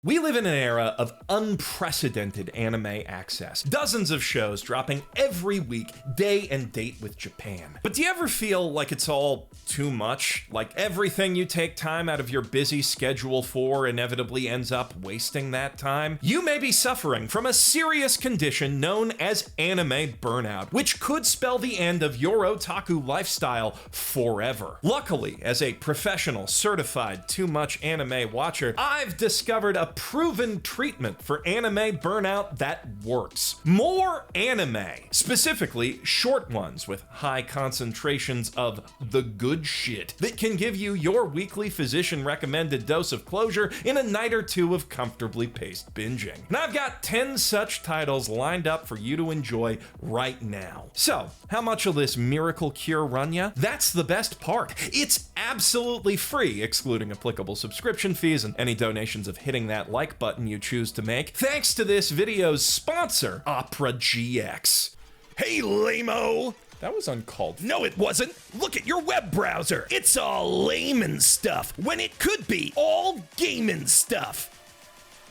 We live in an era of unprecedented anime access. Dozens of shows dropping every week, day and date with Japan. But do you ever feel like it's all too much? Like everything you take time out of your busy schedule for inevitably ends up wasting that time? You may be suffering from a serious condition known as anime burnout, which could spell the end of your otaku lifestyle forever. Luckily, as a professional, certified too much anime watcher, I've discovered a proven treatment for anime burnout that works. More anime, specifically short ones with high concentrations of the good shit that can give you your weekly physician-recommended dose of closure in a night or two of comfortably paced binging. And I've got 10 such titles lined up for you to enjoy right now. So, how much will this miracle cure run ya? That's the best part. It's absolutely free, excluding applicable subscription fees and any donations of hitting that like button you choose to make, thanks to this video's sponsor, Appare-GX. Hey, lame-o! That was uncalled for. No, it wasn't. Look at your web browser. It's all layman stuff, when it could be all gaming stuff.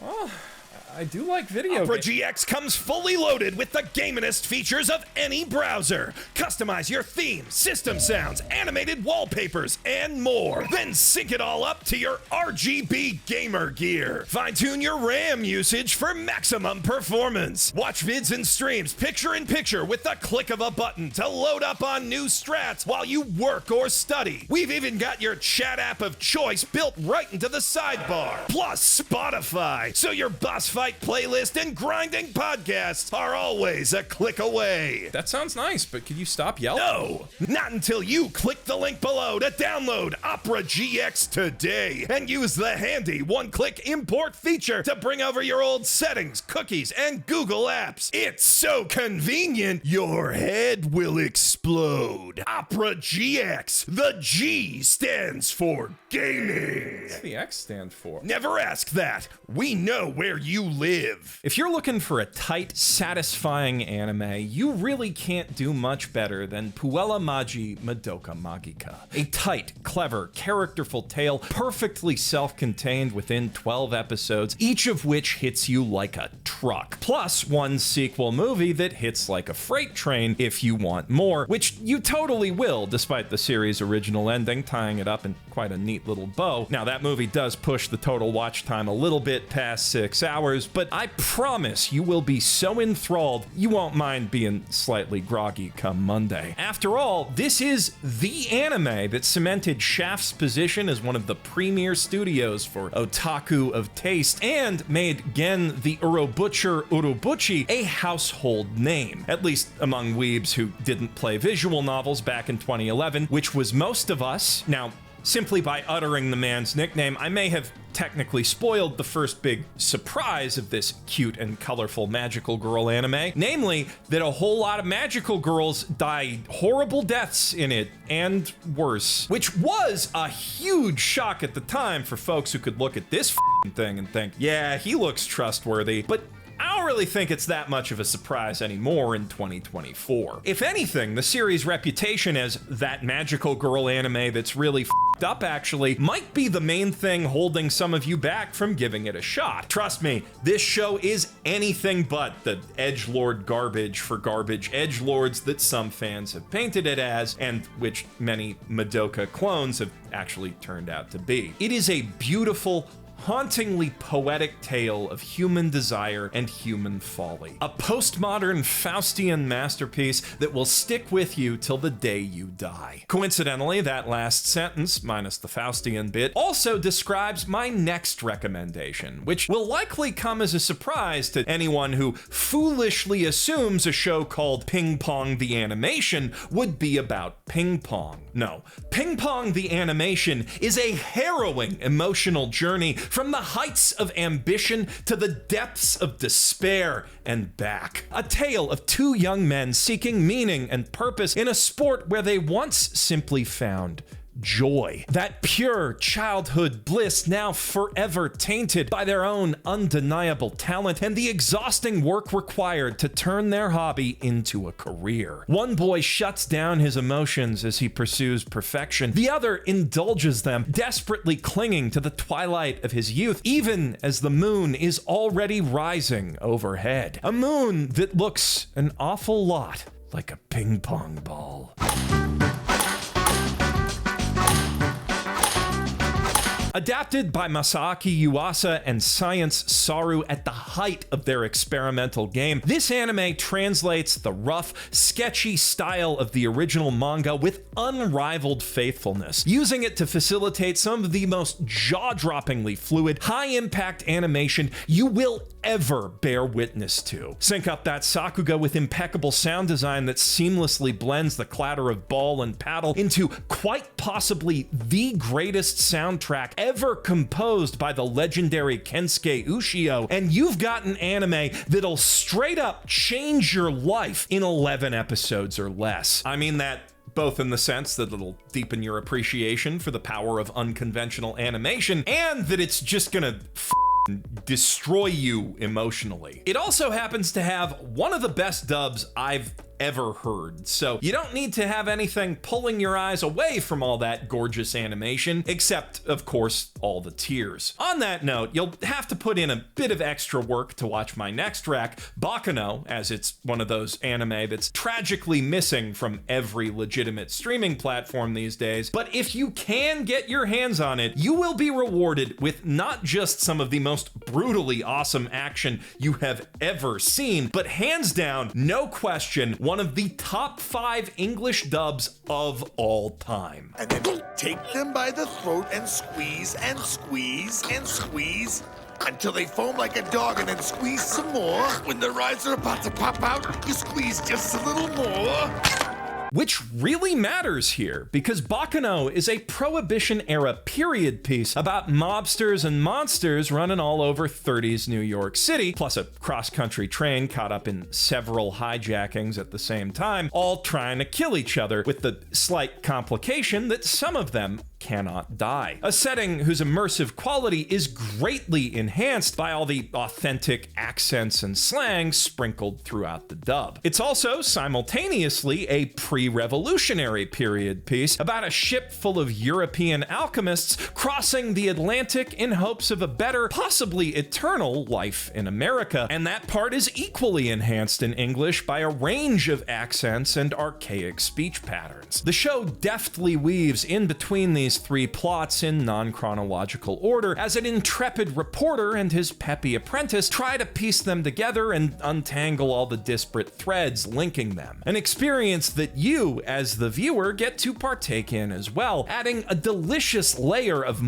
Oh, I do like video Appare-GX comes fully loaded with the gamingest features of any browser. Customize your theme, system sounds, animated wallpapers, and more. Then sync it all up to your RGB gamer gear. Fine-tune your RAM usage for maximum performance. Watch vids and streams picture-in-picture with the click of a button to load up on new strats while you work or study. We've even got your chat app of choice built right into the sidebar. Plus Spotify, so your boss fight playlist and grinding podcasts are always a click away. That sounds nice, but could you stop yelling? No, not until you click the link below to download Appare-GX today and use the handy one-click import feature to bring over your old settings, cookies, and Google Apps. It's so convenient, your head will explode. Appare-GX. The G stands for gaming. What's the X stand for? Never ask that. We know where you live. If you're looking for a tight, satisfying anime, you really can't do much better than Puella Magi Madoka Magica. A tight, clever, characterful tale, perfectly self-contained within 12 episodes, each of which hits you like a truck. Plus one sequel movie that hits like a freight train if you want more, which you totally will, despite the series' original ending tying it up in quite a neat little bow. Now, that movie does push the total watch time a little bit past 6 hours, but I promise you will be so enthralled you won't mind being slightly groggy come Monday. After all, this is the anime that cemented Shaft's position as one of the premier studios for otaku of taste and made Gen the Urobutcher Urobuchi a household name, at least among weebs who didn't play visual novels back in 2011, which was most of us. Now, simply by uttering the man's nickname, I may have technically spoiled the first big surprise of this cute and colorful magical girl anime, namely that a whole lot of magical girls died horrible deaths in it, and worse, which was a huge shock at the time for folks who could look at this thing and think, yeah, he looks trustworthy, but I don't really think it's that much of a surprise anymore in 2024. If anything, the series' reputation as that magical girl anime that's really up actually might be the main thing holding some of you back from giving it a shot. Trust me, this show is anything but the edgelord garbage for garbage edgelords that some fans have painted it as, and which many Madoka clones have actually turned out to be. It is a beautiful, hauntingly poetic tale of human desire and human folly. A postmodern Faustian masterpiece that will stick with you till the day you die. Coincidentally, that last sentence, minus the Faustian bit, also describes my next recommendation, which will likely come as a surprise to anyone who foolishly assumes a show called Ping Pong the Animation would be about ping pong. No, Ping Pong the Animation is a harrowing emotional journey from the heights of ambition to the depths of despair and back. A tale of two young men seeking meaning and purpose in a sport where they once simply found joy. That pure childhood bliss now forever tainted by their own undeniable talent and the exhausting work required to turn their hobby into a career. One boy shuts down his emotions as he pursues perfection. The other indulges them, desperately clinging to the twilight of his youth, even as the moon is already rising overhead. A moon that looks an awful lot like a ping pong ball. Adapted by Masaaki Yuasa and Science Saru at the height of their experimental game, this anime translates the rough, sketchy style of the original manga with unrivaled faithfulness, using it to facilitate some of the most jaw-droppingly fluid, high-impact animation you will ever bear witness to. Sync up that Sakuga with impeccable sound design that seamlessly blends the clatter of ball and paddle into quite possibly the greatest soundtrack ever composed by the legendary Kensuke Ushio, and you've got an anime that'll straight up change your life in 11 episodes or less. I mean that both in the sense that it'll deepen your appreciation for the power of unconventional animation, and that it's just gonna destroy you emotionally. It also happens to have one of the best dubs I've ever heard, so you don't need to have anything pulling your eyes away from all that gorgeous animation, except, of course, all the tears. On that note, you'll have to put in a bit of extra work to watch my next track, Baccano, as it's one of those anime that's tragically missing from every legitimate streaming platform these days, but if you can get your hands on it, you will be rewarded with not just some of the most brutally awesome action you have ever seen, but hands down, no question, one of the top 5 English dubs of all time. And then take them by the throat and squeeze and squeeze and squeeze until they foam like a dog, and then squeeze some more. When their eyes are about to pop out, you squeeze just a little more. Which really matters here, because Baccano is a Prohibition-era period piece about mobsters and monsters running all over 30s New York City, plus a cross-country train caught up in several hijackings at the same time, all trying to kill each other, with the slight complication that some of them cannot die. A setting whose immersive quality is greatly enhanced by all the authentic accents and slang sprinkled throughout the dub. It's also simultaneously a pre-revolutionary period piece about a ship full of European alchemists crossing the Atlantic in hopes of a better, possibly eternal life in America, and that part is equally enhanced in English by a range of accents and archaic speech patterns. The show deftly weaves in between these 3 plots in non-chronological order as an intrepid reporter and his peppy apprentice try to piece them together and untangle all the disparate threads linking them. An experience that you, as the viewer, get to partake in as well, adding a delicious layer of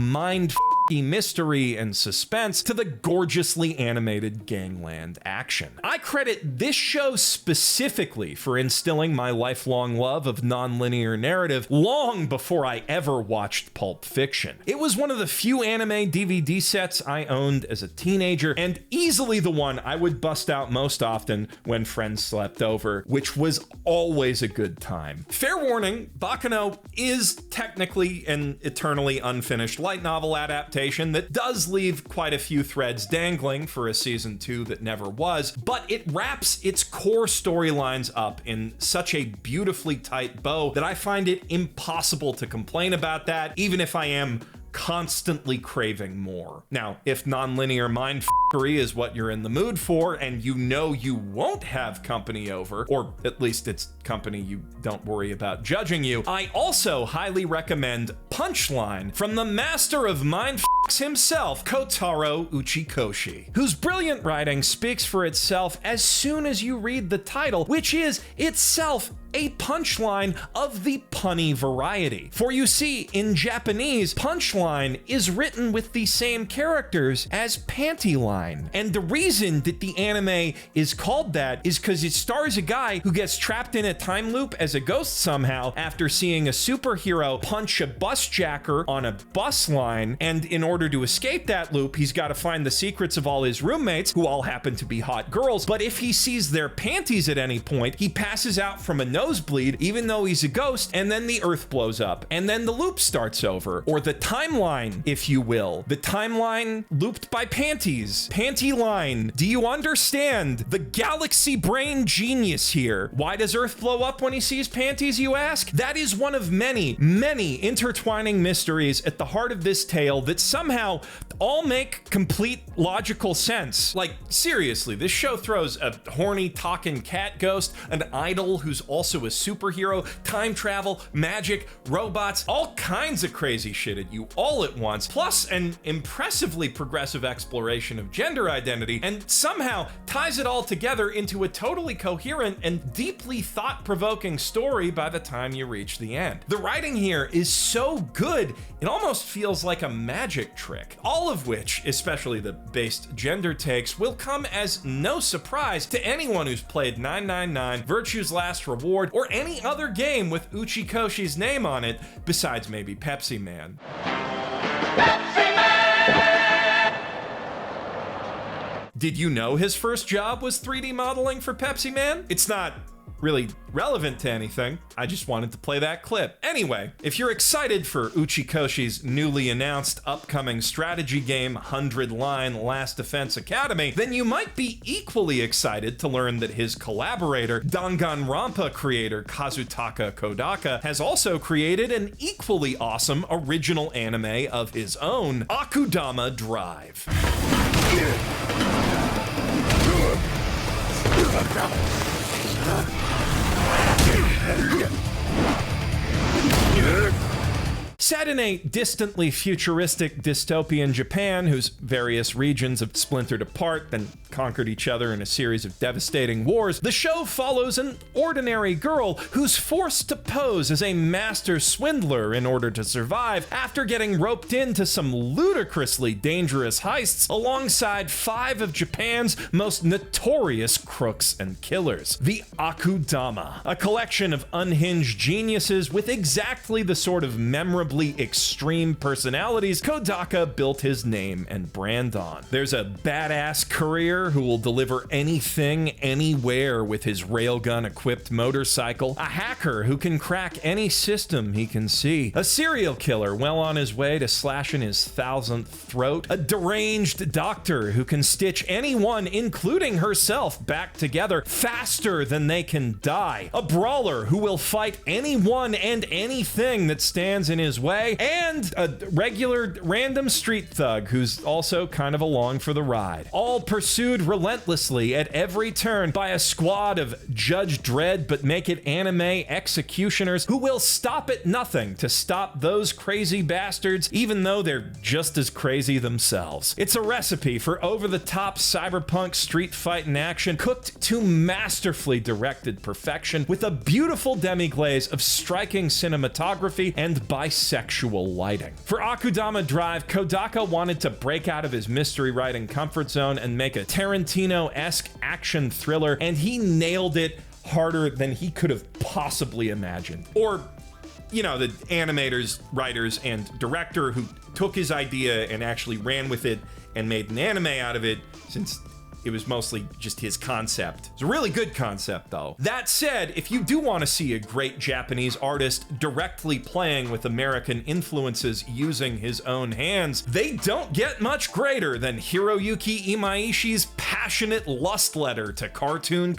mystery and suspense to the gorgeously animated gangland action. I credit this show specifically for instilling my lifelong love of non-linear narrative long before I ever watched Pulp Fiction. It was one of the few anime DVD sets I owned as a teenager, and easily the one I would bust out most often when friends slept over, which was always a good time. Fair warning, Baccano is technically an eternally unfinished light novel adaptation that does leave quite a few threads dangling for a season 2 that never was, but it wraps its core storylines up in such a beautifully tight bow that I find it impossible to complain about that, even if I am constantly craving more. Now, if non-linear mindfuckery is what you're in the mood for, and you know you won't have company over, or at least it's company you don't worry about judging you, I also highly recommend Punchline from the master of mindfucks himself, Kotaro Uchikoshi, whose brilliant writing speaks for itself as soon as you read the title, which is itself a punchline of the punny variety. For you see, in Japanese, punchline is written with the same characters as panty line. And the reason that the anime is called that is because it stars a guy who gets trapped in a time loop as a ghost somehow after seeing a superhero punch a bus jacker on a bus line, and in order to escape that loop, he's got to find the secrets of all his roommates, who all happen to be hot girls, but if he sees their panties at any point, he passes out from a nosebleed even though he's a ghost, and then the earth blows up, and then the loop starts over, or the timeline, if you will. The timeline looped by panties. Panty line. Do you understand the galaxy brain genius here? Why does Earth blow up when he sees panties, you ask? That is one of many, many intertwining mysteries at the heart of this tale that somehow all make complete logical sense. Like, seriously, this show throws a horny talking cat ghost, an idol who's also a superhero, time travel, magic, robots, all kinds of crazy shit at you all at once, plus an impressively progressive exploration of gender identity, and somehow ties it all together into a totally coherent and deeply thought-provoking story by the time you reach the end. The writing here is so good, it almost feels like a magic trick, all of which, especially the based gender takes, will come as no surprise to anyone who's played 999, Virtue's Last Reward, or any other game with Uchikoshi's name on it, besides maybe Pepsi Man. Pepsi Man! Did you know his first job was 3D modeling for Pepsi Man? It's not really relevant to anything. I just wanted to play that clip. Anyway, if you're excited for Uchikoshi's newly announced upcoming strategy game 100-Line Last Defense Academy, then you might be equally excited to learn that his collaborator, Danganronpa creator Kazutaka Kodaka, has also created an equally awesome original anime of his own, Akudama Drive. Set in a distantly futuristic dystopian Japan, whose various regions have splintered apart, then conquered each other in a series of devastating wars, the show follows an ordinary girl who's forced to pose as a master swindler in order to survive after getting roped into some ludicrously dangerous heists alongside 5 of Japan's most notorious crooks and killers. The Akudama, a collection of unhinged geniuses with exactly the sort of memorably extreme personalities Kodaka built his name and brand on. There's a badass courier who will deliver anything, anywhere with his railgun-equipped motorcycle, a hacker who can crack any system he can see, a serial killer well on his way to slashing his 1,000th throat, a deranged doctor who can stitch anyone, including herself, back together faster than they can die, a brawler who will fight anyone and anything that stands in his way, and a regular random street thug who's also kind of along for the ride. All pursued relentlessly at every turn by a squad of Judge Dredd but make it anime executioners who will stop at nothing to stop those crazy bastards, even though they're just as crazy themselves. It's a recipe for over-the-top cyberpunk street fighting action cooked to masterfully directed perfection with a beautiful demi-glaze of striking cinematography and bisexual lighting. For Akudama Drive, Kodaka wanted to break out of his mystery writing comfort zone and make a Tarantino-esque action thriller, and he nailed it harder than he could have possibly imagined. Or, you know, the animators, writers, and director who took his idea and actually ran with it and made an anime out of it, since it was mostly just his concept. It's a really good concept, though. That said, if you do want to see a great Japanese artist directly playing with American influences using his own hands, they don't get much greater than Hiroyuki Imaishi's passionate lust letter to cartoons,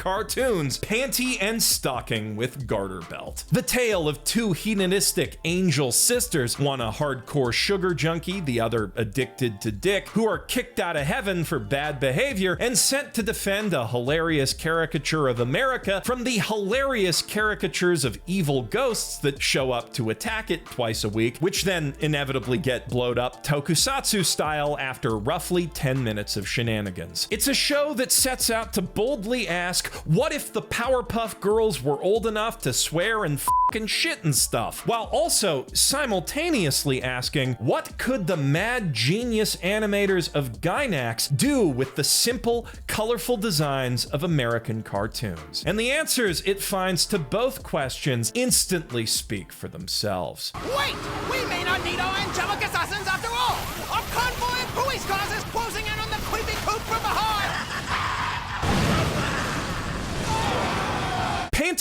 Panty and Stocking with Garter Belt. The tale of 2 hedonistic angel sisters, one a hardcore sugar junkie, the other addicted to dick, who are kicked out of heaven for bad behavior and sent to defend a hilarious caricature of America from the hilarious caricatures of evil ghosts that show up to attack it twice a week, which then inevitably get blowed up tokusatsu style after roughly 10 minutes of shenanigans. It's a show that sets out to boldly ask, what if the Powerpuff Girls were old enough to swear and fucking shit and stuff, while also simultaneously asking, what could the mad genius animators of Gainax do with the simple, colorful designs of American cartoons? And the answers it finds to both questions instantly speak for themselves. Wait! We may not need our angelic assassins after all! Our convoy of police cars is closing in on the creepy coop from behind!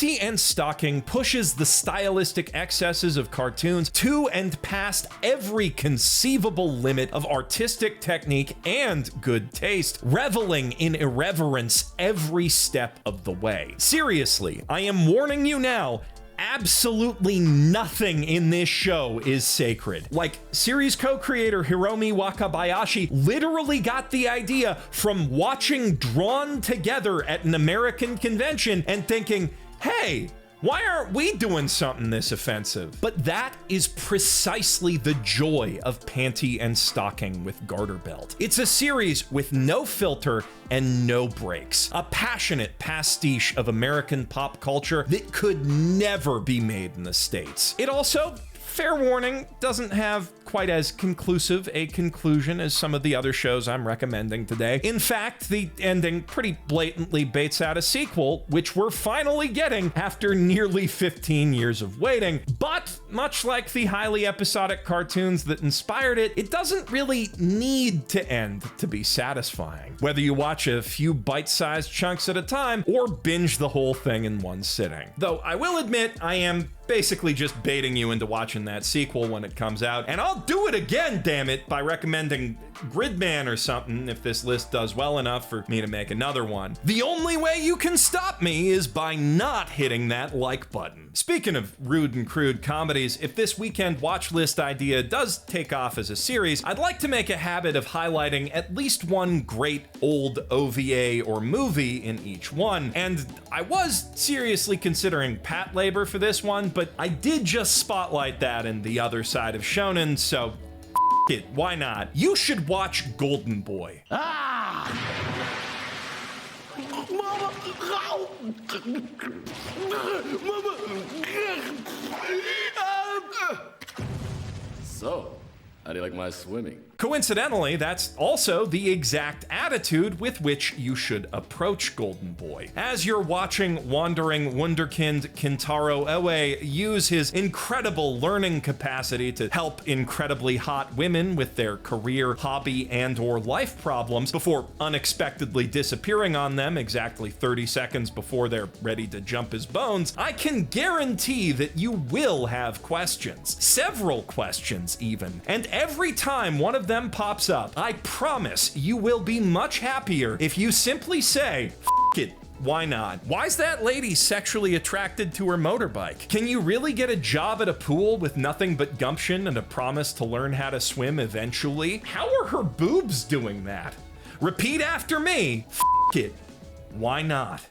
Panty and Stocking pushes the stylistic excesses of cartoons to and past every conceivable limit of artistic technique and good taste, reveling in irreverence every step of the way. Seriously, I am warning you now, absolutely nothing in this show is sacred. Like, series co-creator Hiromi Wakabayashi literally got the idea from watching Drawn Together at an American convention and thinking, hey, why aren't we doing something this offensive? But that is precisely the joy of Panty and Stocking with Garter Belt. It's a series with no filter and no breaks. A passionate pastiche of American pop culture that could never be made in the States. It also, fair warning, doesn't have quite as conclusive a conclusion as some of the other shows I'm recommending today. In fact, the ending pretty blatantly baits out a sequel, which we're finally getting after nearly 15 years of waiting. But much like the highly episodic cartoons that inspired it, it doesn't really need to end to be satisfying. Whether you watch a few bite-sized chunks at a time or binge the whole thing in one sitting. Though I will admit, I am basically just baiting you into watching that sequel when it comes out, and I'll do it again, damn it, by recommending Gridman or something if this list does well enough for me to make another one. The only way you can stop me is by not hitting that like button. Speaking of rude and crude comedies, if this weekend watch list idea does take off as a series, I'd like to make a habit of highlighting at least one great old OVA or movie in each one, and I was seriously considering Pat Labor for this one, but I did just spotlight that in The Other Side of Shonen, so it, why not? You should watch Golden Boy. So, how do you like my swimming? Coincidentally, that's also the exact attitude with which you should approach Golden Boy. As you're watching wandering wunderkind Kintaro Oe use his incredible learning capacity to help incredibly hot women with their career, hobby, and/or life problems before unexpectedly disappearing on them exactly 30 seconds before they're ready to jump his bones, I can guarantee that you will have questions. Several questions, even. And every time one of them pops up, I promise you will be much happier if you simply say, F it, why not? Why's that lady sexually attracted to her motorbike? Can you really get a job at a pool with nothing but gumption and a promise to learn how to swim eventually? How are her boobs doing that? Repeat after me, F it, why not?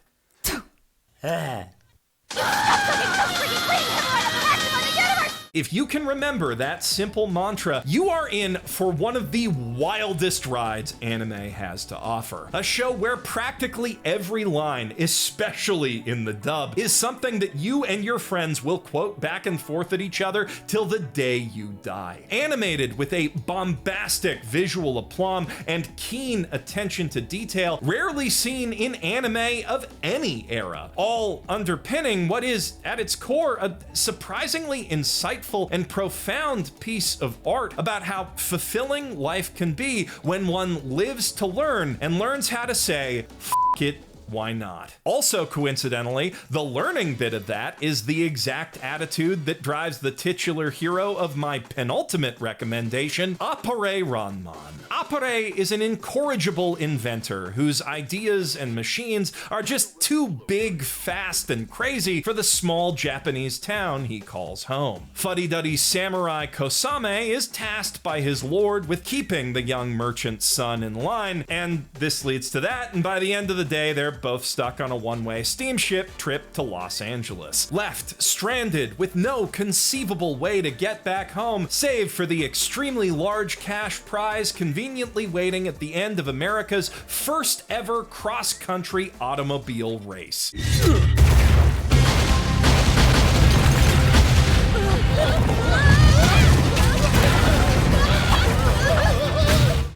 If you can remember that simple mantra, you are in for one of the wildest rides anime has to offer. A show where practically every line, especially in the dub, is something that you and your friends will quote back and forth at each other till the day you die. Animated with a bombastic visual aplomb and keen attention to detail, rarely seen in anime of any era. All underpinning what is, at its core, a surprisingly insightful and profound piece of art about how fulfilling life can be when one lives to learn and learns how to say, F it, why not? Also coincidentally, the learning bit of that is the exact attitude that drives the titular hero of my penultimate recommendation, Appare-Ranman. Appare is an incorrigible inventor whose ideas and machines are just too big, fast, and crazy for the small Japanese town he calls home. Fuddy-duddy samurai Kosame is tasked by his lord with keeping the young merchant's son in line, and this leads to that, and by the end of the day, they're both stuck on a one-way steamship trip to Los Angeles. Left stranded with no conceivable way to get back home, save for the extremely large cash prize conveniently waiting at the end of America's first ever cross-country automobile race.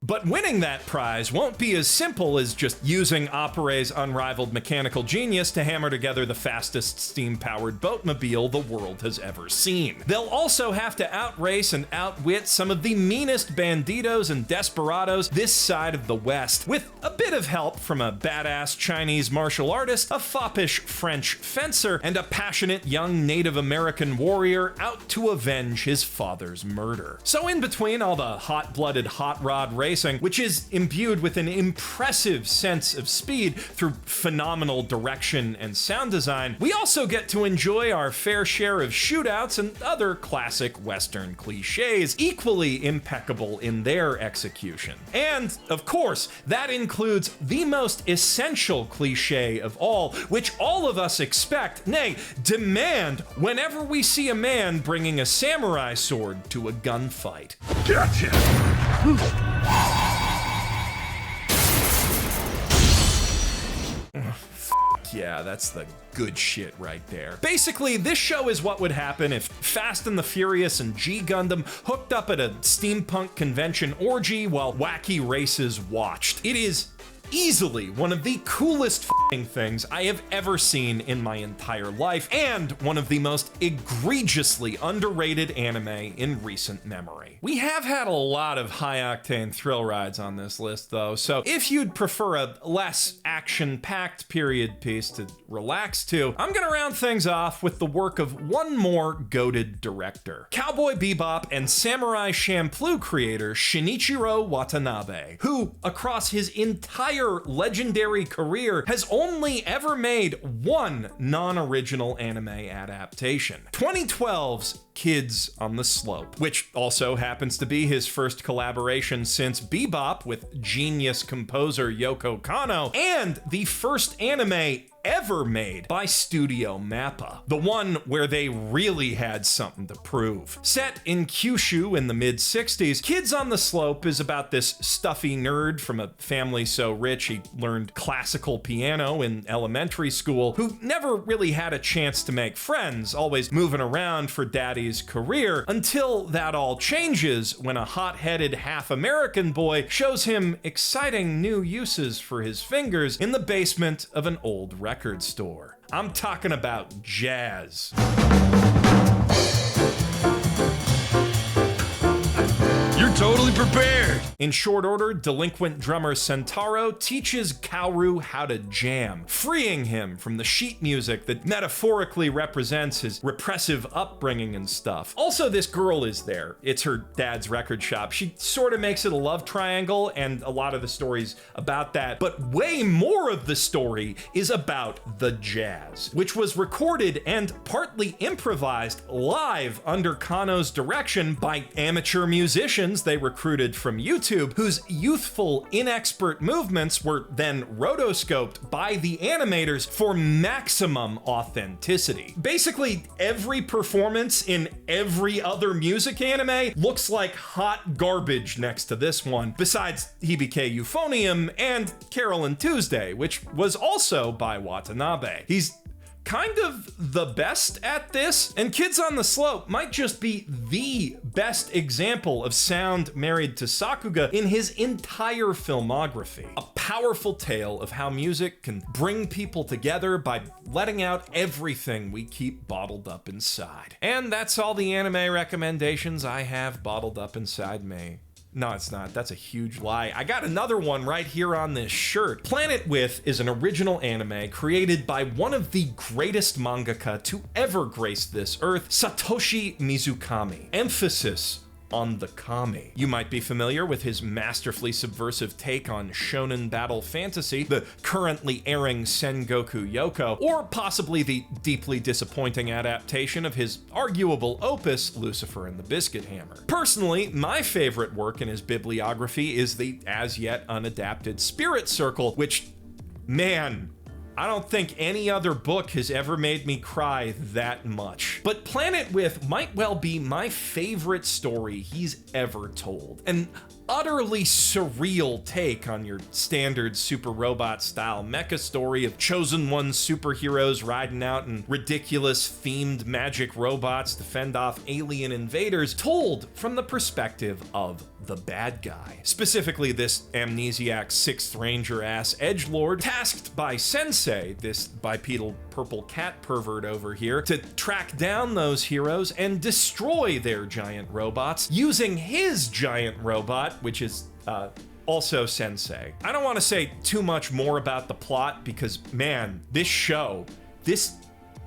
But But winning that prize won't be as simple as just using Appare's unrivaled mechanical genius to hammer together the fastest steam-powered boatmobile the world has ever seen. They'll also have to outrace and outwit some of the meanest banditos and desperados this side of the West, with a bit of help from a badass Chinese martial artist, a foppish French fencer, and a passionate young Native American warrior out to avenge his father's murder. So in between all the hot-blooded hot rod racing, which is imbued with an impressive sense of speed through phenomenal direction and sound design, we also get to enjoy our fair share of shootouts and other classic Western cliches, equally impeccable in their execution. And, of course, that includes the most essential cliche of all, which all of us expect, nay, demand, whenever we see a man bringing a samurai sword to a gunfight. Gotcha! Yeah, that's the good shit right there. Basically, this show is what would happen if Fast and the Furious and G Gundam hooked up at a steampunk convention orgy while wacky races watched. It is easily one of the coolest things I have ever seen in my entire life, and one of the most egregiously underrated anime in recent memory. We have had a lot of high-octane thrill rides on this list, though, so if you'd prefer a less action-packed period piece to relax to, I'm gonna round things off with the work of one more goated director, Cowboy Bebop and Samurai Champloo creator Shinichiro Watanabe, who, across his entire legendary career, has only ever made one non-original anime adaptation. 2012's Kids on the Slope, which also happens to be his first collaboration since Bebop with genius composer Yoko Kanno, and the first anime ever made by Studio Mappa, the one where they really had something to prove. Set in Kyushu in the mid-60s, Kids on the Slope is about this stuffy nerd from a family so rich he learned classical piano in elementary school, who never really had a chance to make friends, always moving around for daddy's career, until that all changes when a hot-headed half-American boy shows him exciting new uses for his fingers in the basement of an old record store. I'm talking about jazz. You're totally prepared. In short order, delinquent drummer Sentaro teaches Kaoru how to jam, freeing him from the sheet music that metaphorically represents his repressive upbringing and stuff. Also, this girl is there. It's her dad's record shop. She sort of makes it a love triangle, and a lot of the story's about that, but way more of the story is about the jazz, which was recorded and partly improvised live under Kanno's direction by amateur musicians they recruited from YouTube, whose youthful, inexpert movements were then rotoscoped by the animators for maximum authenticity. Basically, every performance in every other music anime looks like hot garbage next to this one, besides Hibike Euphonium and Carol Tuesday, which was also by Watanabe. He's kind of the best at this, and Kids on the Slope might just be the best example of sound married to Sakuga in his entire filmography. A powerful tale of how music can bring people together by letting out everything we keep bottled up inside. And that's all the anime recommendations I have bottled up inside me. No, it's not. That's a huge lie. I got another one right here on this shirt. Planet With is an original anime created by one of the greatest mangaka to ever grace this earth, Satoshi Mizukami. Emphasis on the kami. You might be familiar with his masterfully subversive take on shonen battle fantasy, the currently airing Sengoku Yoko, or possibly the deeply disappointing adaptation of his arguable opus, Lucifer and the Biscuit Hammer. Personally, my favorite work in his bibliography is the as-yet unadapted Spirit Circle, which, man, I don't think any other book has ever made me cry that much. But Planet With might well be my favorite story he's ever told. An utterly surreal take on your standard super robot style mecha story of chosen one superheroes riding out in ridiculous themed magic robots to fend off alien invaders, told from the perspective of the bad guy. Specifically, this amnesiac 6th Ranger-ass edgelord tasked by Sensei, this bipedal purple cat pervert over here, to track down those heroes and destroy their giant robots using his giant robot, which is, also Sensei. I don't want to say too much more about the plot because, man, this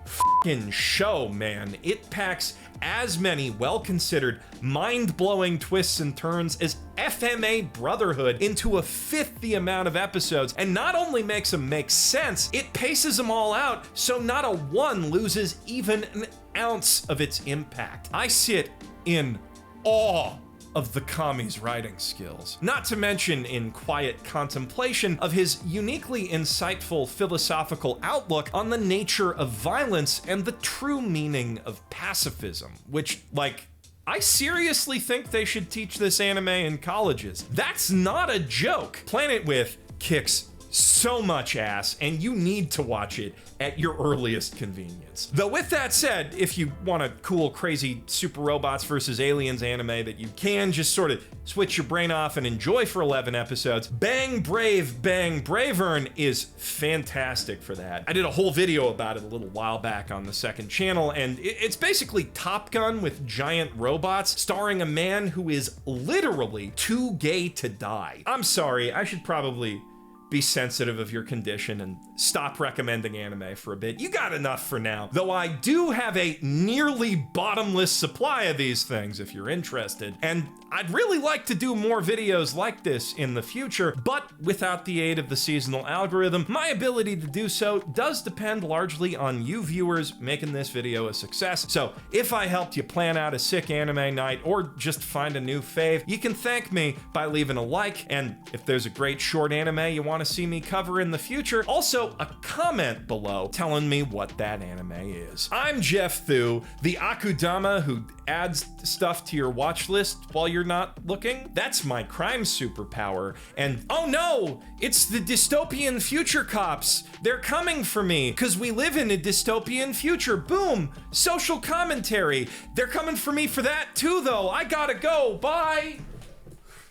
fucking show, man, it packs as many well-considered, mind-blowing twists and turns as FMA Brotherhood into a fifth the amount of episodes, and not only makes them make sense, it paces them all out so not a one loses even an ounce of its impact. I sit in awe of the Kami's writing skills, not to mention in quiet contemplation of his uniquely insightful philosophical outlook on the nature of violence and the true meaning of pacifism, which, like, I seriously think they should teach this anime in colleges. That's not a joke. Planet With kicks so much ass, and you need to watch it at your earliest convenience. Though with that said, if you want a cool, crazy super robots versus aliens anime that you can just sort of switch your brain off and enjoy for 11 episodes, Bang Brave Bang Bravern is fantastic for that. I did a whole video about it a little while back on the second channel, and it's basically Top Gun with giant robots starring a man who is literally too gay to die. I'm sorry, I should probably be sensitive of your condition and stop recommending anime for a bit. You got enough for now, though I do have a nearly bottomless supply of these things if you're interested, and I'd really like to do more videos like this in the future, but without the aid of the seasonal algorithm, my ability to do so does depend largely on you viewers making this video a success. So if I helped you plan out a sick anime night or just find a new fave, you can thank me by leaving a like, and if there's a great short anime you want to see me cover in the future, also a comment below telling me what that anime is. I'm Geoff Thew, the Akudama who adds stuff to your watch list while you're not looking. That's my crime superpower. And oh no, it's the dystopian future cops. They're coming for me because we live in a dystopian future. Boom, social commentary. They're coming for me for that too though. I gotta go, bye.